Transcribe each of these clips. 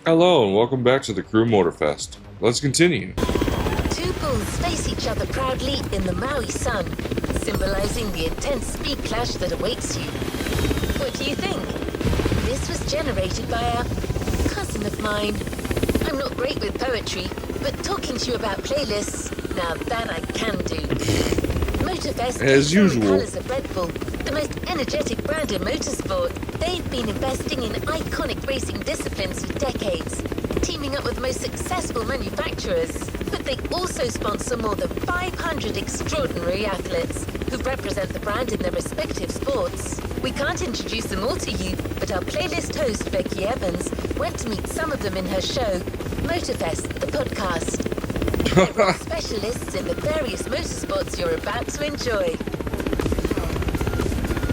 Hello and welcome back to the Crew Motorfest. Let's continue. Two bulls face each other proudly in the Maui sun, symbolizing the intense speed clash that awaits you. What do you think? This was generated by a cousin of mine. I'm not great with poetry, but talking to you about playlists, now that I can do. Motorfest as usual. The colours of Red Bull, the most energetic brand in motorsport. They've been investing in iconic racing disciplines for decades, teaming up with the most successful manufacturers. But they also sponsor more than 500 extraordinary athletes who represent the brand in their respective sports. We can't introduce them all to you, but our playlist host, Becky Evans, went to meet some of them in her show, Motorfest, the podcast. They're all specialists in the various motorsports you're about to enjoy.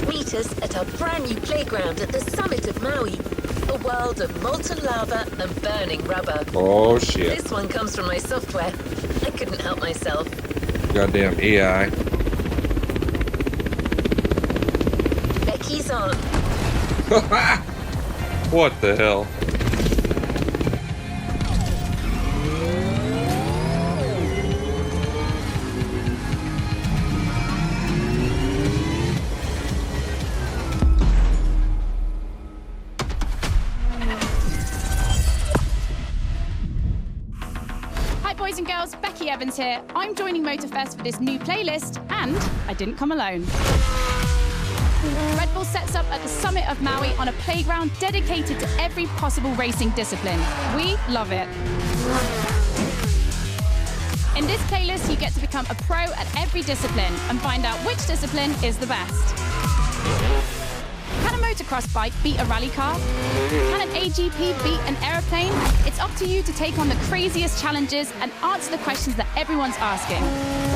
Meet us at our brand new playground at the summit of Maui. A world of molten lava and burning rubber. Oh shit. This one comes from my software. I couldn't help myself. Goddamn AI. Becky's on. What the hell? Boys and girls, Becky Evans here. I'm joining Motorfest for this new playlist, and I didn't come alone. Red Bull sets up at the summit of Maui on a playground dedicated to every possible racing discipline. We love it. In this playlist, you get to become a pro at every discipline and find out which discipline is the best. Can a motocross bike beat a rally car? Can an AGP beat an aeroplane? It's up to you to take on the craziest challenges and answer the questions that everyone's asking.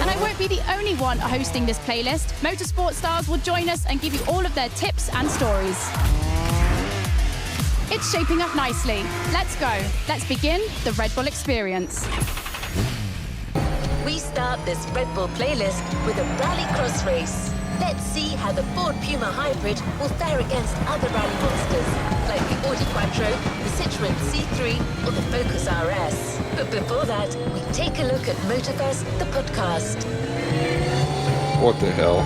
And I won't be the only one hosting this playlist. Motorsport stars will join us and give you all of their tips and stories. It's shaping up nicely. Let's go. Let's begin the Red Bull experience. We start this Red Bull playlist with a Rallycross race. Let's see how the Ford Puma Hybrid will fare against other rally monsters, like the Audi Quattro, the Citroën C3, or the Focus RS. But before that, we take a look at Motorfest, the podcast. What the hell?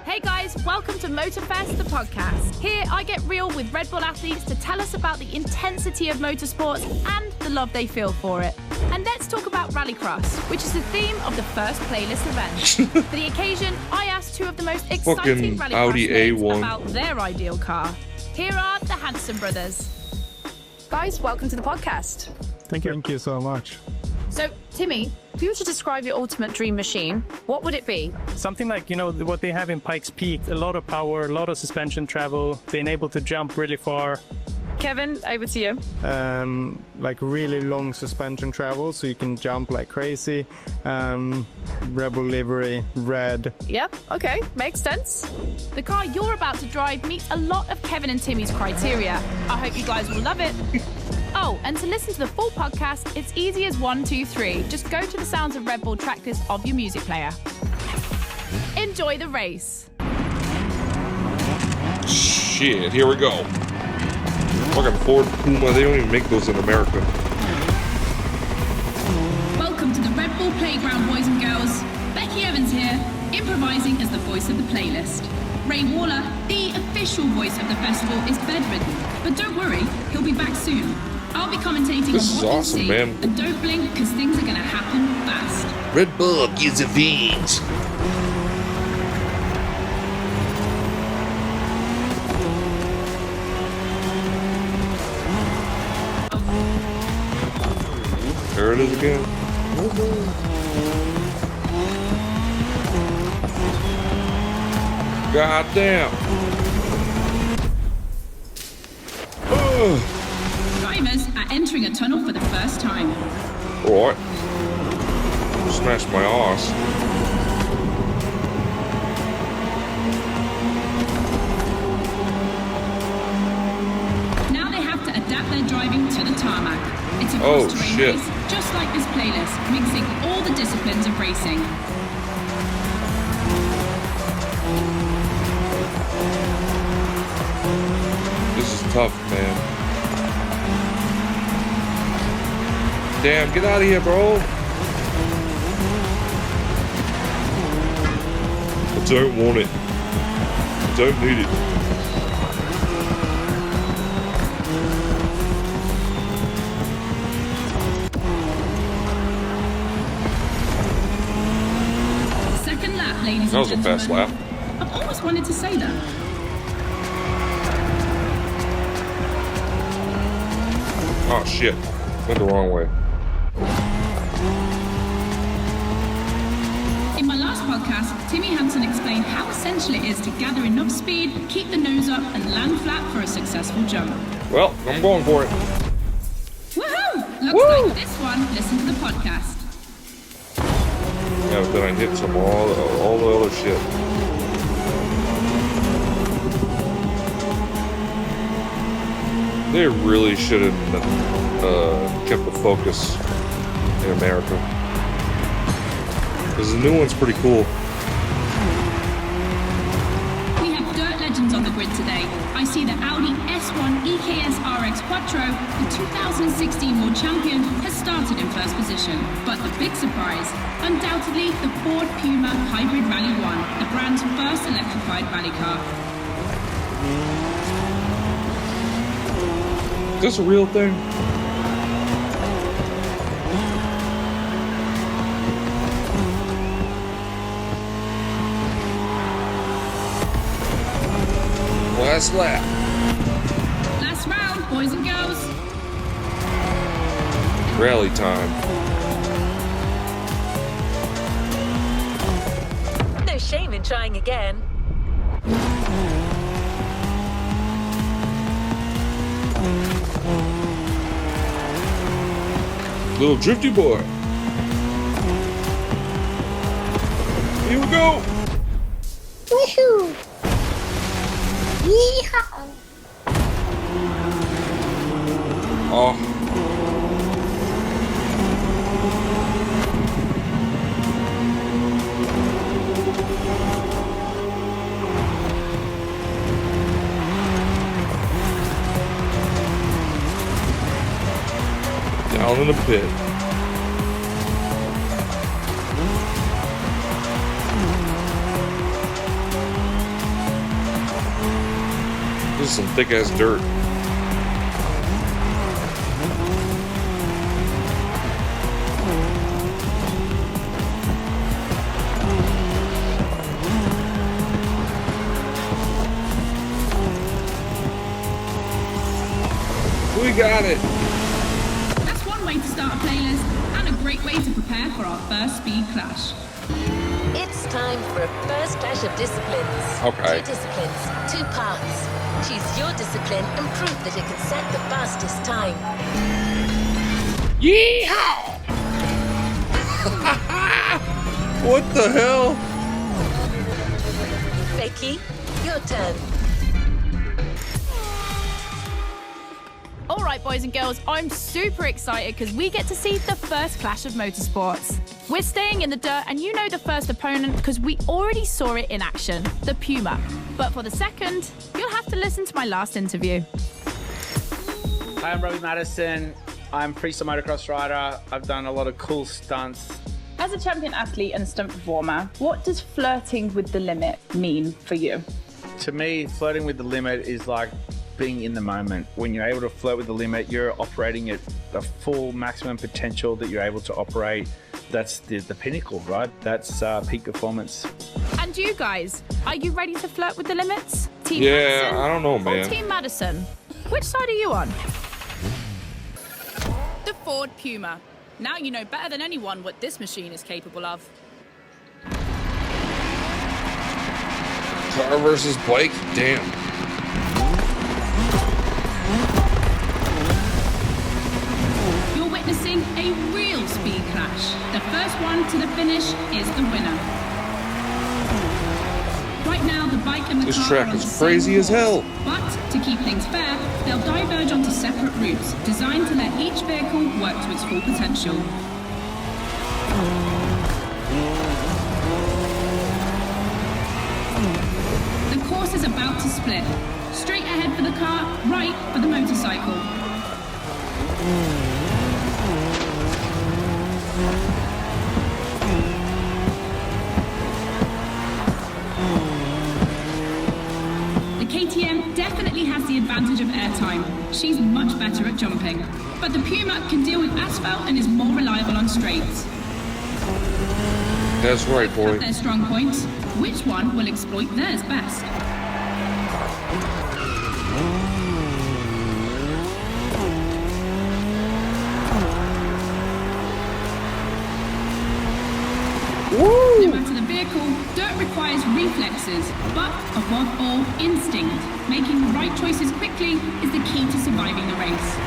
Hey guys, welcome to Motorfest, the podcast. Here I get real with Red Bull athletes to tell us about the intensity of motorsports and the love they feel for it. And let's talk about Rallycross, which is the theme of the first playlist event. For the occasion, I asked two of the most exciting Rallycross Audi names A1 about their ideal car. Here are the Hanson brothers. Guys, welcome to the podcast. Thank you. Thank you so much. So, Timmy, if you were to describe your ultimate dream machine, what would it be? Something like, what they have in Pikes Peak, a lot of power, a lot of suspension travel, being able to jump really far. Kevin, over to you. Like really long suspension travel, so you can jump like crazy. Rebel livery, red. Yep, okay, makes sense. The car you're about to drive meets a lot of Kevin and Timmy's criteria. I hope you guys will love it. Oh, and to listen to the full podcast, it's easy as 1, 2, 3. Just go to the Sounds of Red Bull tracklist of your music player. Enjoy the race. Shit, here we go. Fucking Ford Puma, they don't even make those in America. Welcome to the Red Bull Playground, boys and girls. Becky Evans here, improvising as the voice of the playlist. Ray Waller, the official voice of the festival, is bedridden, but don't worry, he'll be back soon. I'll be commentating This on is what awesome, you see, man. and don't blink because things are going to happen fast. Red Bull gives a wings. There it is again. God damn. Drivers are entering a tunnel for the first time. Alright. Smashed my ass. Now they have to adapt their driving to the tarmac. It's a Oh, cross-terrain shit. race, just like this playlist, mixing all the disciplines of racing. tough, man. Damn, get out of here, bro. I don't want it. I don't need it. Second lap, ladies That and was a gentlemen. fast lap. I've always wanted to say that. Oh shit. Went the wrong way. In my last podcast, Timmy Hansen explained how essential it is to gather enough speed, keep the nose up, and land flat for a successful jump. Well, I'm going for it. Woohoo! Looks Woo! like this one. Listen to the podcast. Yeah, but then I hit some all the other shit. They really should have kept the focus in America. Because the new one's pretty cool. We have dirt legends on the grid today. I see the Audi S1 EKS RX Quattro, the 2016 World Champion, has started in first position. But the big surprise, undoubtedly the Ford Puma Hybrid Rally 1, the brand's first electrified rally car. Is this a real thing? Last lap. Last round, boys and girls. Rally time. No shame in trying again. Little drifty boy. Here we go. Woohoo! Yeehaw! Oh. Down in the pit. This is some thick ass dirt. We got it. That's one way to start a playlist and a great way to prepare for our first speed clash. It's time for a first clash of disciplines. Okay. 2 disciplines, 2 parts. Choose your discipline and prove that it can set the fastest time. Yeehaw! What the hell? Becky, your turn. All right, boys and girls, I'm super excited because we get to see the first clash of motorsports. We're staying in the dirt, and you know the first opponent because we already saw it in action, the Puma. But for the second, you'll have to listen to my last interview. Hi, I'm Robbie Madison. I'm freestyle motocross rider. I've done a lot of cool stunts. As a champion athlete and stunt performer, what does flirting with the limit mean for you? To me, flirting with the limit is like being in the moment. When you're able to flirt with the limit, you're operating at the full maximum potential that you're able to operate. That's the pinnacle, right? That's peak performance. And you guys, are you ready to flirt with the limits? Team Yeah, Madison I don't know, or man. Team Madison? Which side are you on? The Ford Puma. Now you know better than anyone what this machine is capable of. Car versus bike? Damn. You're witnessing a real speed clash. The first one to the finish is the winner. Right now, the bike and the This car track are on is the same crazy as course. hell. But to keep things fair, they'll diverge onto separate routes, designed to let each vehicle work to its full potential. The course is about to split. Straight ahead for the car, right for the motorcycle. The KTM definitely has the advantage of airtime. She's much better at jumping. But the Puma can deal with asphalt and is more reliable on straights. That's right, boy. Their strong points. Which one will exploit theirs best? No matter the vehicle, dirt requires reflexes, but above all, instinct. Making the right choices quickly is the key to surviving the race.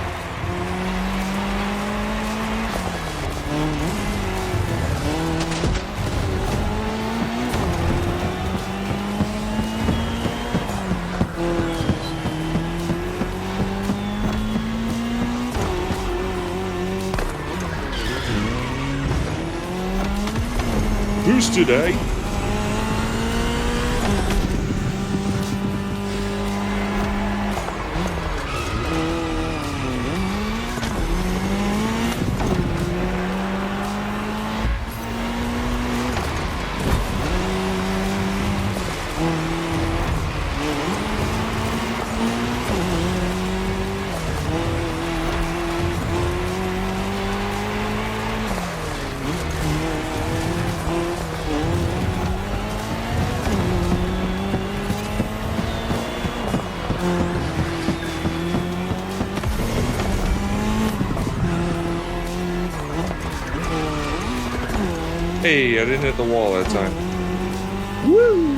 Who's today? Hey, I didn't hit the wall that time. Woo!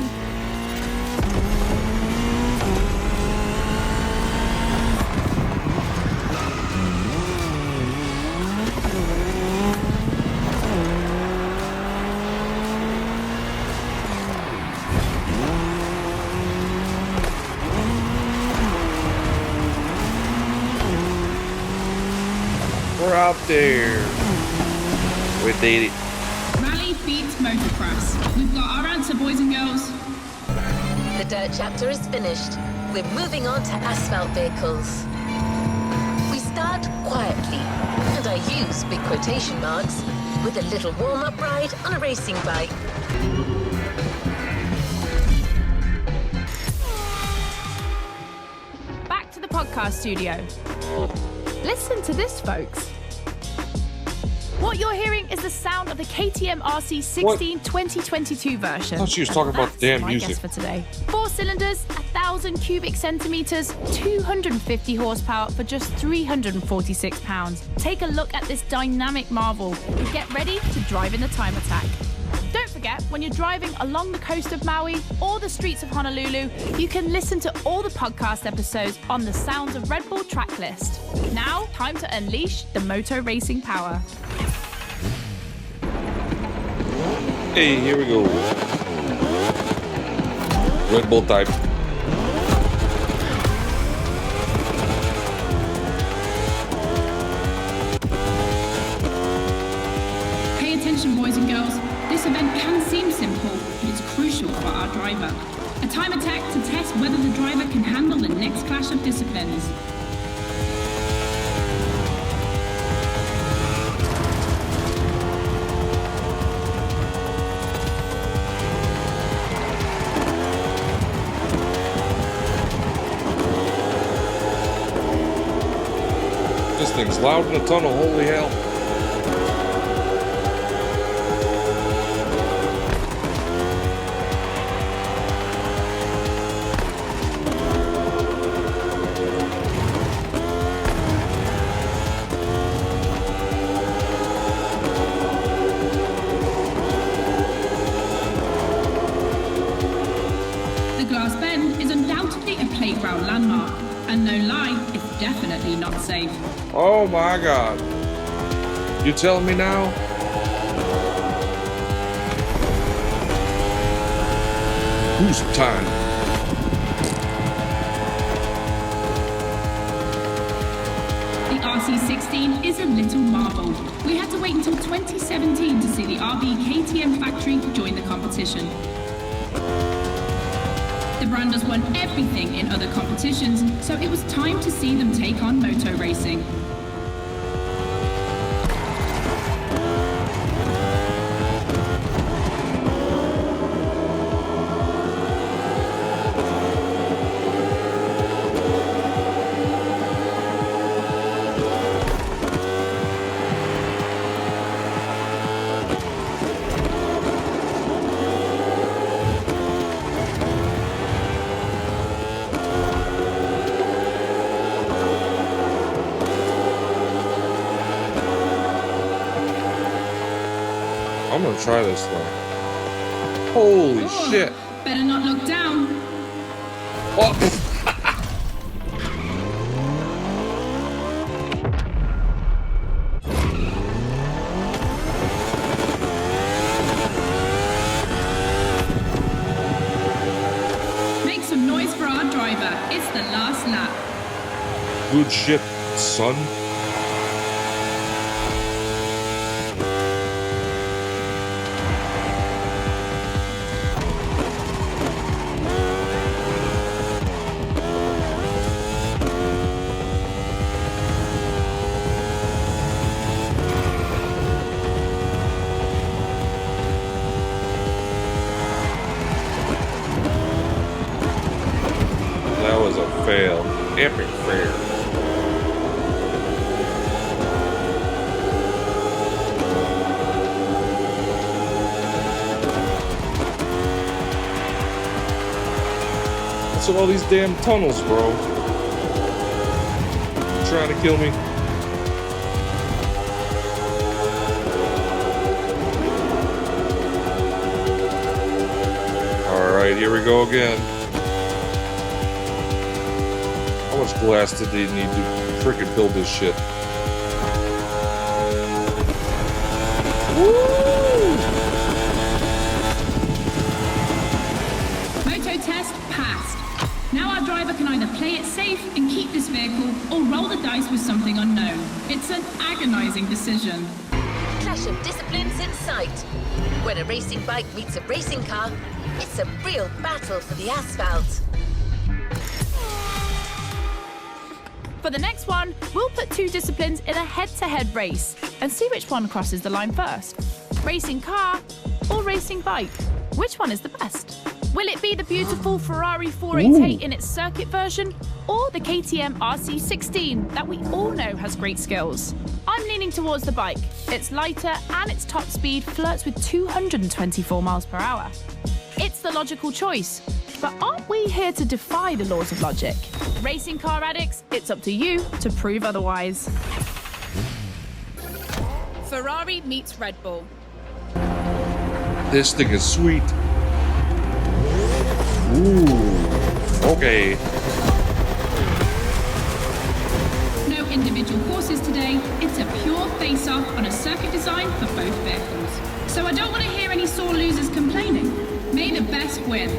We're out there. We did it. Rally beats motocross. We've got our answer, boys and girls. The dirt chapter is finished. We're moving on to asphalt vehicles. We start quietly, and I use big quotation marks, with a little warm-up ride on a racing bike. Back to the podcast studio. Listen to this, folks. What you're hearing is the sound of the KTM RC 16 2022 version. I thought she was talking about That's damn my music. guess for today. 4 cylinders, 1,000 cubic centimeters, 250 horsepower for just 346 pounds. Take a look at this dynamic marvel and get ready to drive in the time attack. Don't forget, when you're driving along the coast of Maui or the streets of Honolulu, you can listen to all the podcast episodes on the Sounds of Red Bull track list. Now, time to unleash the moto racing power. Hey, here we go. Red Bull type. Pay attention, boys and girls. This event can seem simple, but it's crucial for our driver. A time attack to test whether the driver can handle the next clash of disciplines. This thing's loud in the tunnel, holy hell. The Glass Bend is undoubtedly a playground landmark, and no lie, it's definitely not safe. Oh my god. You telling me now? Whose time? The RC16 is a little marvel. We had to wait until 2017 to see the RB KTM factory join the competition. The brand has won everything in other competitions, so it was time to see them take on moto racing. I'm gonna try this thing. Holy Oh, shit. Better not look down. Oh. Make some noise for our driver. It's the last lap. Good shit, son. That was a fail. Epic fail. What's with all these damn tunnels, bro? Trying to kill me. Alright, here we go again. How much glass did they need to freaking build this shit? Moto test passed. Now our driver can either play it safe and keep this vehicle or roll the dice with something unknown. It's an agonizing decision. Clash of disciplines in sight. When a racing bike meets a racing car, it's a real battle for the asphalt. For the next one, we'll put two disciplines in a head-to-head race and see which one crosses the line first. Racing car or racing bike? Which one is the best? Will it be the beautiful Ferrari 488 in its circuit version or the KTM RC16 that we all know has great skills? I'm leaning towards the bike. It's lighter and its top speed flirts with 224 miles per hour. It's the logical choice. But aren't we here to defy the laws of logic? Racing car addicts, it's up to you to prove otherwise. Ferrari meets Red Bull. This thing is sweet. Ooh. Okay. No individual courses today. It's a pure face-off on a circuit design for both vehicles. So I don't want to hear any sore losers complaining. May the best win.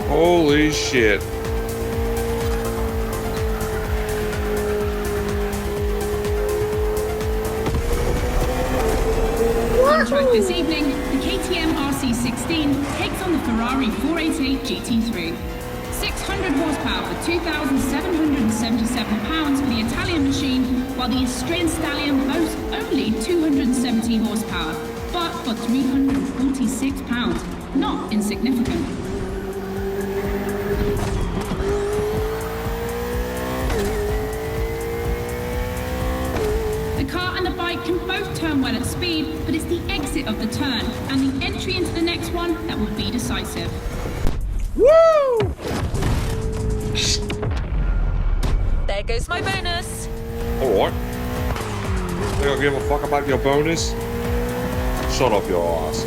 Holy shit. On track this evening, the KTM RC16 takes on the Ferrari 488 GT3. 600 horsepower for 2,777 pounds for the Italian machine, while the Australian Stallion boasts only 270 horsepower, but for 346 pounds. Not insignificant. The car and the bike can both turn well at speed, but it's the exit of the turn and the entry into the next one that will be decisive. Woo! There goes my bonus. Alright. They don't give a fuck about your bonus? Shut up your ass.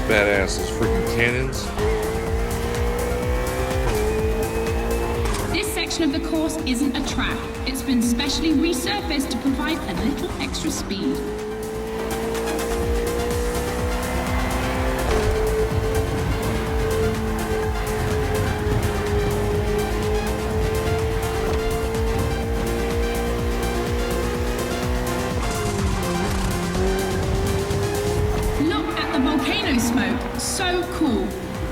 badass, those freaking cannons. This section of the course isn't a track. It's been specially resurfaced to provide a little extra speed. Smoke. So cool.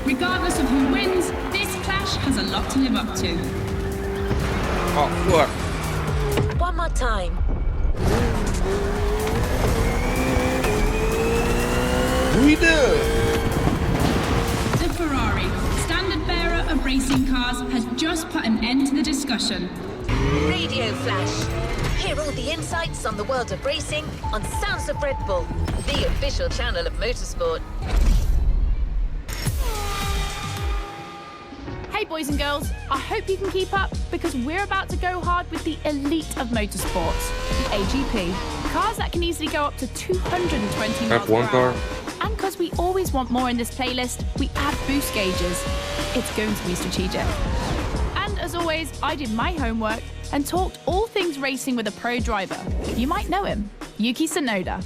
Regardless of who wins, this clash has a lot to live up to. Oh, fuck. One more time. We do. The Ferrari, standard bearer of racing cars, has just put an end to the discussion. Radio Flash. Hear all the insights on the world of racing on Sounds of Red Bull, the official channel of motorsport. Hey boys and girls, I hope you can keep up because we're about to go hard with the elite of motorsports, the AGP. Cars that can easily go up to 220 miles per F1 car. hour. And because we always want more in this playlist, we add boost gauges. It's going to be strategic. And as always, I did my homework and talked all things racing with a pro driver. You might know him, Yuki Tsunoda.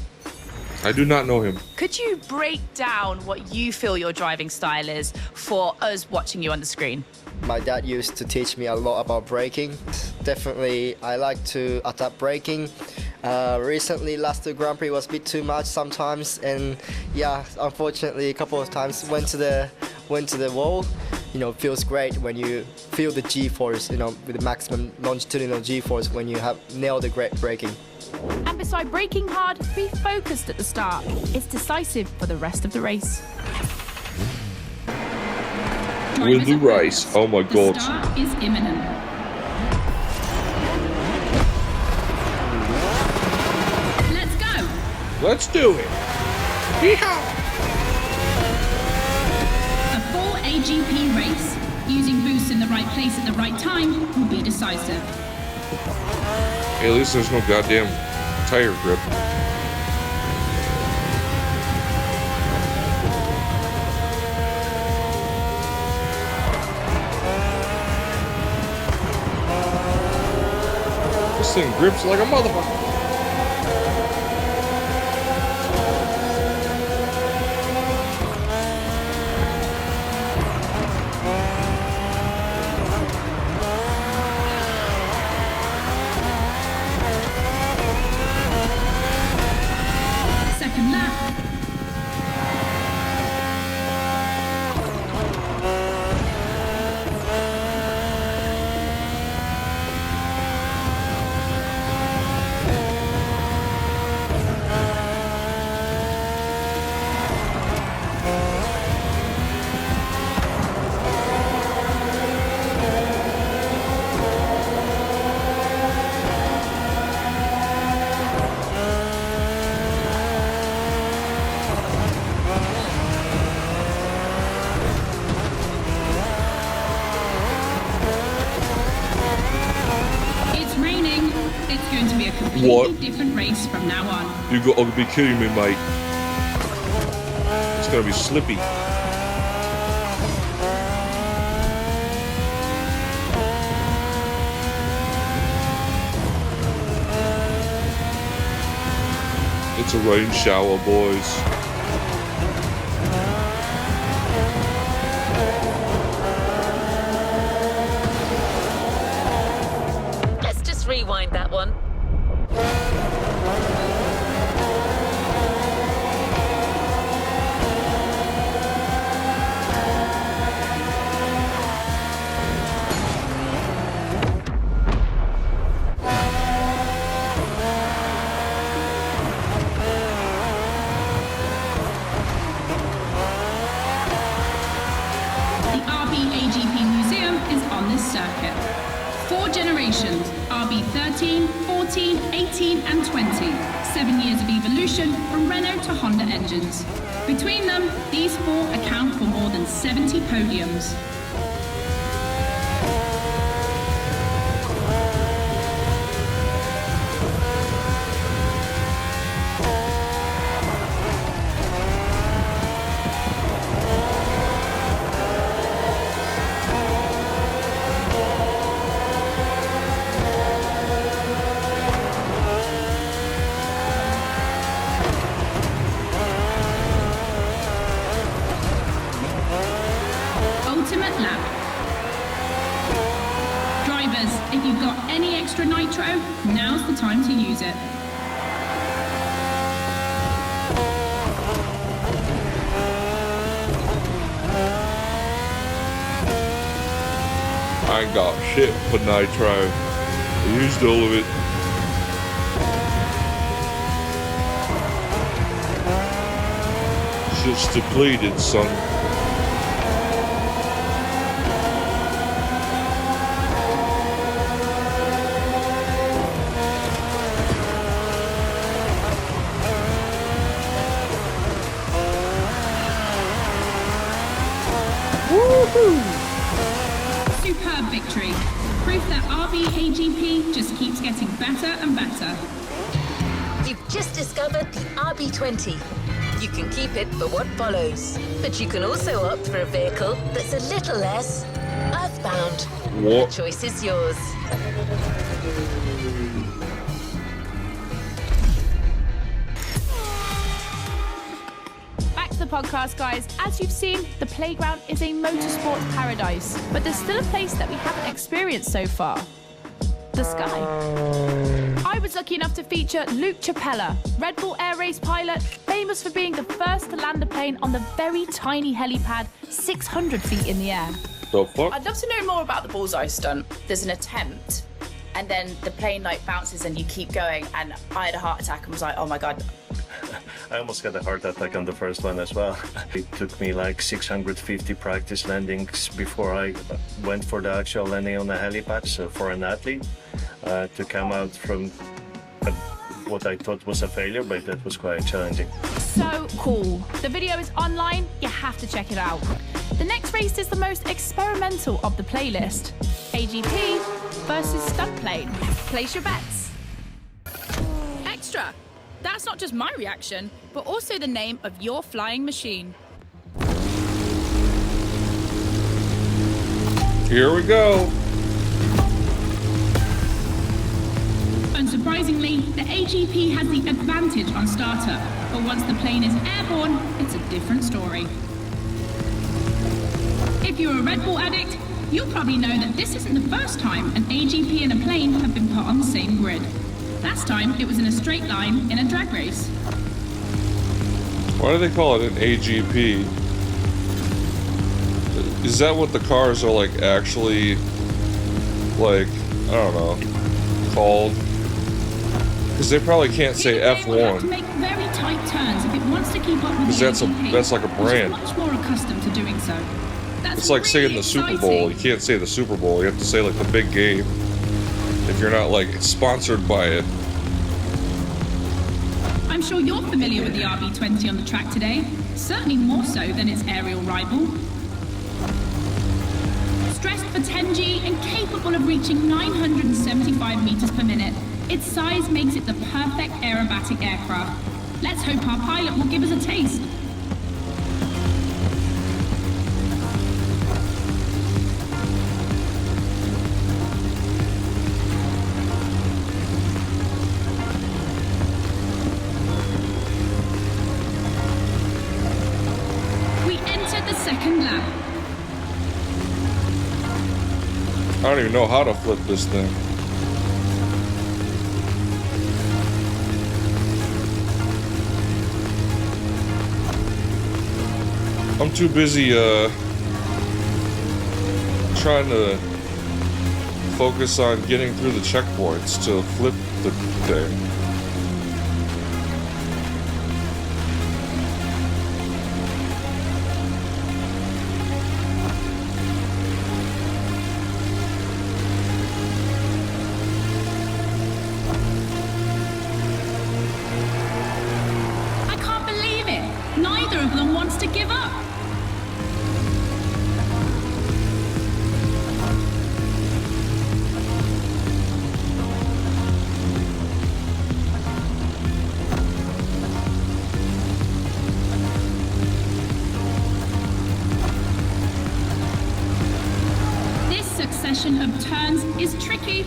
I do not know him. Could you break down what you feel your driving style is for us watching you on the screen? My dad used to teach me a lot about braking. Definitely, I like to adapt braking. Recently, last Grand Prix was a bit too much sometimes, and yeah, unfortunately, a couple of times went to the wall. You know, it feels great when you feel the G-force, you know, with the maximum longitudinal G-force when you have nailed the great braking. And beside braking hard, be focused at the start. It's decisive for the rest of the race. Win the race. Oh my god. The start is imminent. Let's go. Let's do it. Yeehaw. A full AGP race. Using boosts in the right place at the right time will be decisive. Hey, at least there's no goddamn tire grip. This thing grips like a motherfucker. Second lap. It's raining. It's going to be a completely different race from now on. You gotta be kidding me, mate. It's gonna be slippy. It's a rain shower, boys. Let's just rewind that one. The RB AGP Museum is on this circuit. 4 generations, RB 13, 14, 18 and 20. 7 years of evolution from Renault to Honda engines. Between them, these 4 account for more than 70 podiums. If you've got any extra nitro, now's the time to use it. I ain't got shit for nitro. I used all of it. Just depleted, son. Superb victory. Proof that RB AGP just keeps getting better and better. You've just discovered the RB20. You can keep it for what follows, but you can also opt for a vehicle that's a little less earthbound. What? The choice is yours. Back to the podcast, guys. As you've seen, the playground is a motorsport paradise, but there's still a place that we haven't experienced so far. The sky. I was lucky enough to feature Luke Chapella, Red Bull Air Race pilot, famous for being the first to land a plane on the very tiny helipad 600 feet in the air. The fuck? I'd love to know more about the bullseye stunt. There's an attempt, and then the plane like bounces and you keep going, and I had a heart attack and was like, oh my God. I almost got a heart attack on the first one as well. It took me like 650 practice landings before I went for the actual landing on the helipad. So for an athlete to come out from what I thought was a failure, but that was quite challenging. So cool. The video is online. You have to check it out. The next race is the most experimental of the playlist. AGP versus stunt plane. Place your bets. Extra. That's not just my reaction, but also the name of your flying machine. Here we go. Unsurprisingly, the AGP has the advantage on startup, but once the plane is airborne, it's a different story. If you're a Red Bull addict, you'll probably know that this isn't the first time an AGP and a plane have been put on the same grid. Last time, it was in a straight line in a drag race. Why do they call it an AGP? Is that what the cars are like actually, like, I don't know, called? Because they probably can't say Have to F1. make very tight turns if it wants to keep up with Because the AGP, that's like a brand. which is much more accustomed to doing so. That's It's like saying really the Super Bowl. You can't say the Super Bowl. You have to say like the big game. If you're not like sponsored by it. I'm sure you're familiar with the RB20 on the track today, certainly more so than its aerial rival. Stressed for 10G and capable of reaching 975 meters per minute, its size makes it the perfect aerobatic aircraft. Let's hope our pilot will give us a taste. We entered the second lap. I don't even know how to flip this thing. I'm too busy trying to focus on getting through the checkpoints to flip the thing. I can't believe it. Neither of them wants to give up. This succession of turns is tricky.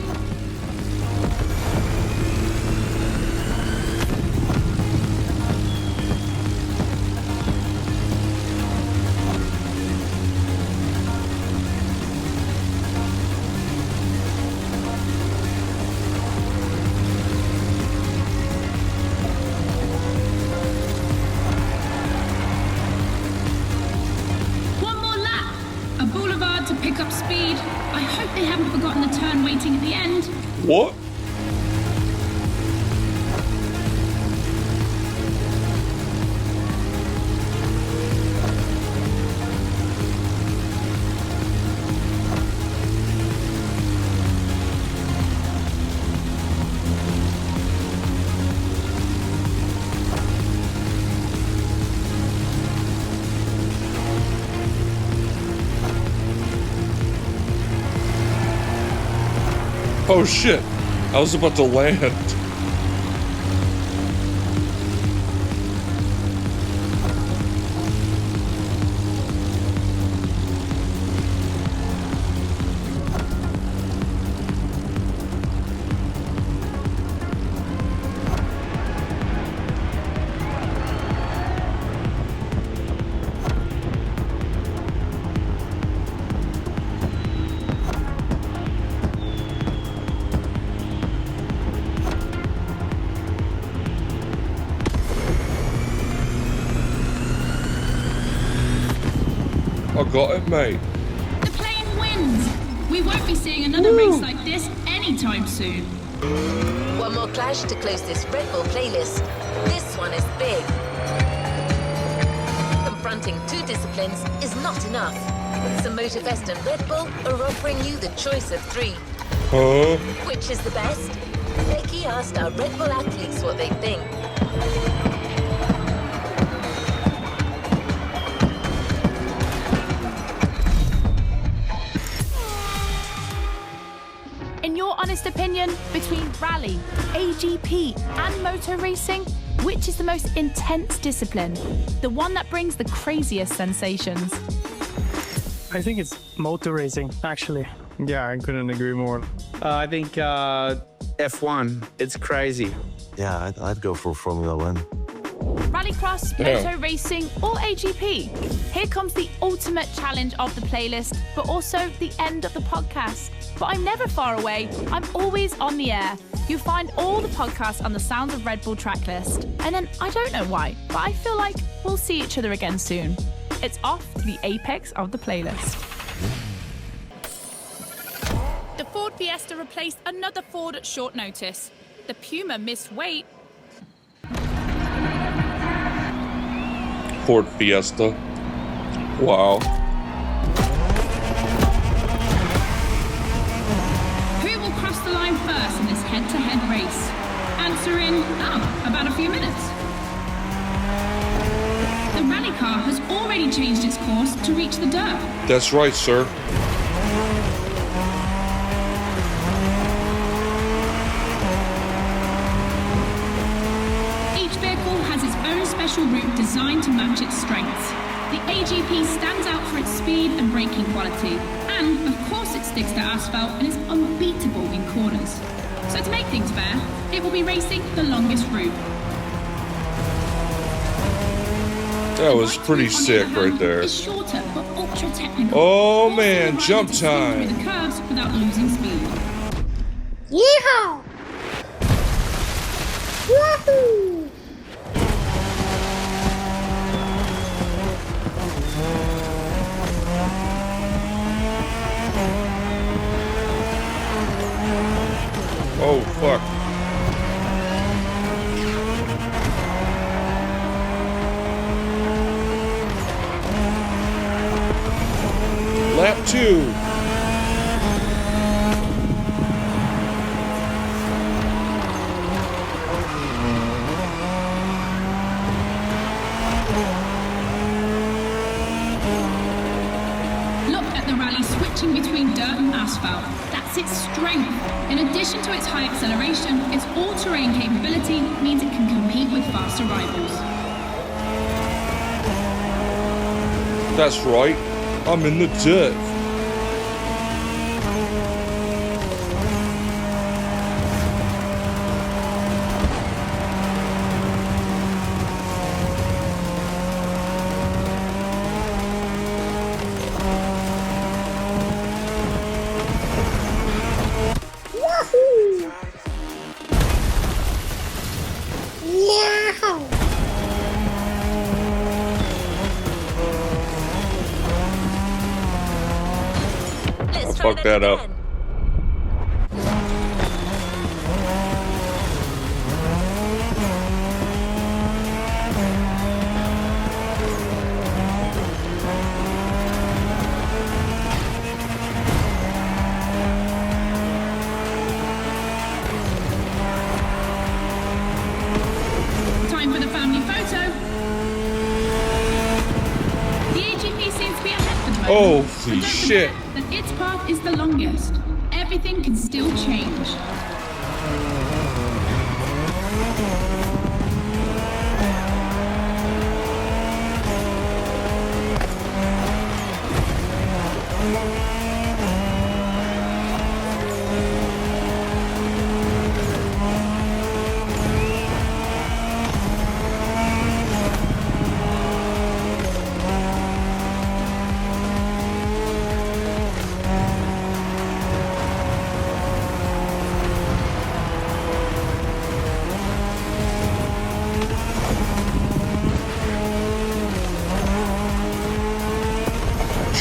they haven't forgotten the turn waiting at the end. What? Oh shit, I was about to land. I got it, mate. The plane wins! We won't be seeing another race like this anytime soon. One more clash to close this Red Bull playlist. This one is big. Confronting two disciplines is not enough. So Motorfest and Red Bull are offering you the choice of three. Huh? Which is the best? Becky asked our Red Bull athletes what they think. In your honest opinion, between rally, AGP, and motor racing, which is the most intense discipline? The one that brings the craziest sensations? I think it's motor racing, actually. Yeah, I couldn't agree more. I think F1. It's crazy. Yeah, I'd go for Formula One. Rallycross, moto racing, or AGP? Here comes the ultimate challenge of the playlist, but also the end of the podcast. But I'm never far away. I'm always on the air. You'll find all the podcasts on the Sounds of Red Bull track list. And then, I don't know why, but I feel like we'll see each other again soon. It's off to the apex of the playlist. The Ford Fiesta replaced another Ford at short notice. The Puma missed weight. Ford Fiesta. Wow. Who will cross the line first in this head-to-head race? Answer in, about a few minutes. The rally car has already changed its course to reach the dirt. That's right, sir. Each vehicle has its own special route designed to match its strengths. The AGP stands out for its speed and braking quality, and of course it sticks to asphalt and is unbeatable in corners. So to make things fair, it will be racing the longest route. That was pretty sick right there. It's shorter but ultra technical. Oh man, jump time. Through the curves without losing speed. Yeehaw! Woohoo! Oh fuck. Lap 2. Look at the rally switching between dirt and asphalt. That's its strength. In addition to its high acceleration, its all-terrain capability means it can compete with faster rivals. That's right. I'm in the dirt. Woohoo! Yeehaw! Let's try Fuck that up. again. shit. That its path is the longest. Everything can still change.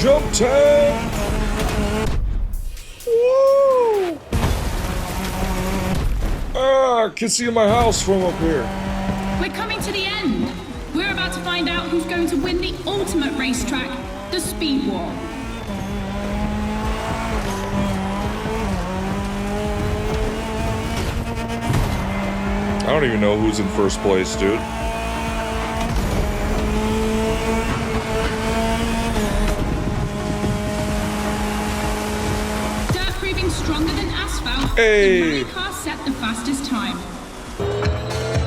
Jump time! Woo! Ah, I can see my house from up here. We're coming to the end. We're about to find out who's going to win the ultimate racetrack, the Speed War. I don't even know who's in first place, dude. Stronger than Asphalt, hey. The Rallycross set the fastest time.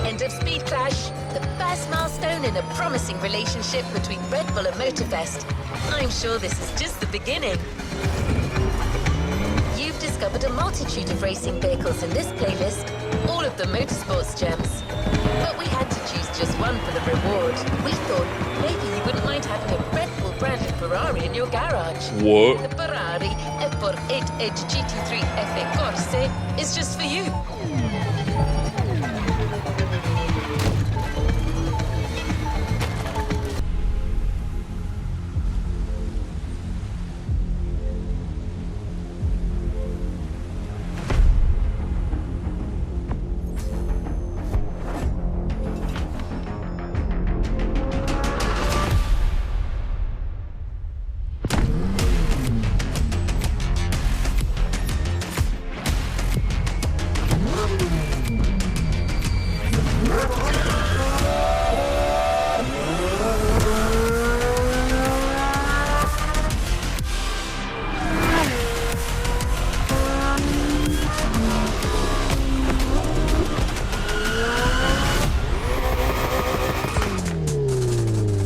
End of Speed Clash, the first milestone in a promising relationship between Red Bull and Motorfest. I'm sure this is just the beginning. You've discovered a multitude of racing vehicles in this playlist, all of them motorsports gems. But we had to choose just one for the reward. We thought maybe you wouldn't mind having a Red Bull branded Ferrari in your garage. What? The Ferrari F48 Edge GT3 FA Corse is just for you.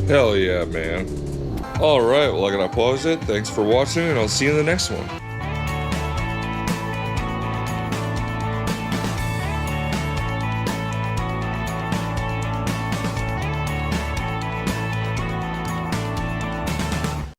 Hell yeah, man. Alright, well, I'm gonna pause it. Thanks for watching, and I'll see you in the next one.